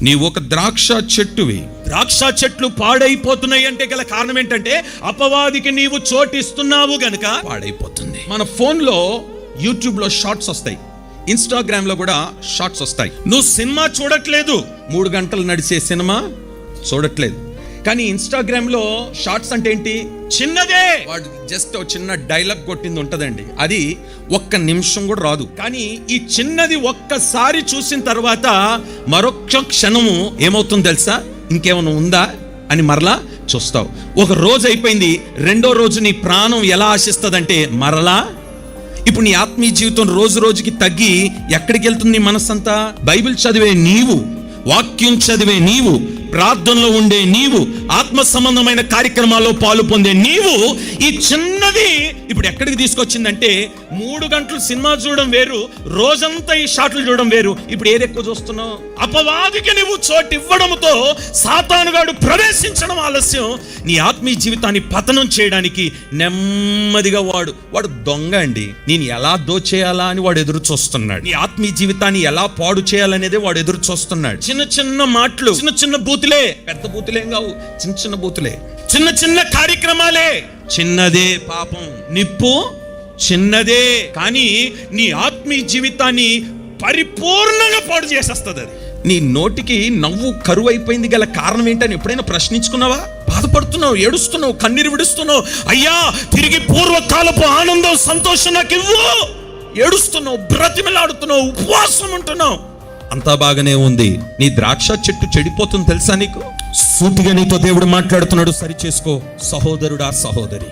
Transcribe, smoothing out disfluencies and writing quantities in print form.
నీవు ఒక ద్రాక్ష చెట్టువి. ద్రాక్ష చెట్లు పాడైపోతున్నాయి అంటే గల కారణం ఏంటంటే అపవాదికి నీవు చోటిస్తున్నావు గనుక పాడైపోతుంది. మన ఫోన్లో యూట్యూబ్లో షార్ట్స్ వస్తాయి, ఇన్స్టాగ్రామ్లో కూడా షార్ట్స్ వస్తాయి. నువ్వు సినిమా చూడట్లేదు, 3 గంటలు నడిచే సినిమా చూడట్లేదు, కానీ ఇన్స్టాగ్రామ్లో షార్ట్స్ అంటే ఏంటి? చిన్నదే, వాడు జస్ట్ చిన్న డైలాగ్ కొట్టింది ఉంటుందండి, అది 1 నిమిషం కూడా రాదు. కానీ ఈ చిన్నది ఒక్కసారి చూసిన తర్వాత మరొక క్షణము ఏమవుతుంది తెలుసా? ఇంకేమైనా ఉందా అని మరలా చూస్తావు. ఒక రోజు అయిపోయింది, 2వ రోజు నీ ప్రాణం ఎలా ఆశిస్తుందంటే మరలా. ఇప్పుడు నీ ఆత్మీయ జీవితం రోజు రోజుకి తగ్గి ఎక్కడికి వెళ్తుంది నీ మనస్సంతా? బైబిల్ చదివే నీవు, వాక్యం చదివే నీవు, ప్రార్థనలో ఉండే నీవు, ఆత్మ సంబంధమైన కార్యక్రమాల్లో పాలు పొందే నీవు, ఈ చిన్నది ఇప్పుడు ఎక్కడికి తీసుకొచ్చిందంటే 3 గంటలు సినిమా చూడడం వేరు, రోజంతా ఈ షాట్లు చూడడం వేరు. ఇప్పుడు ఏది ఎక్కువ చూస్తున్నావు? అపవాదికి నువ్వు చోటు ఇవ్వడంతో సాతానుగాడు ప్రవేశించడం ఆలస్యం. నీ ఆత్మీయ జీవితాన్ని పతనం చేయడానికి నెమ్మదిగా వాడు దొంగ అండి. నేను ఎలా దోచేయాలా అని వాడు ఎదురు చూస్తున్నాడు. నీ ఆత్మీయ జీవితాన్ని ఎలా పాడు చేయాలనేదే వాడు ఎదురు చూస్తున్నాడు. చిన్న చిన్న మాటలు, చిన్న చిన్న బూతులే, పెద్ద బూతులేం కావు, చిన్న చిన్న బూతులే, చిన్న చిన్న కార్యక్రమాలే. చిన్నదే పాపం, నిప్పు చిన్నదే, కానీ నీ ఆత్మీయ జీవితాన్ని పరిపూర్ణంగా పాడు చేసేస్తుంది అది. నీ నోటికి నవ్వు కరువు అయిపోయింది గల కారణం ఏంటని ఎప్పుడైనా ప్రశ్నించుకున్నావా? బాధపడుతున్నావు, ఏడుస్తున్నావు, కన్నీరు విడుస్తున్నావు, అయ్యా తిరిగి పూర్వకాలపు ఆనందం సంతోషం నాకు ఇవ్వు, ఏడుస్తున్నావు, బ్రతిమలాడుతున్నావు, ఉపవాసం ఉంటున్నావు. అంతా బాగానే ఉంది, నీ ద్రాక్ష చెట్టు చెడిపోతుంది తెలుసా నీకు? సూటిగా నీతో దేవుడు మాట్లాడుతున్నాడు, సరి చేసుకో సహోదరుడా, సహోదరి.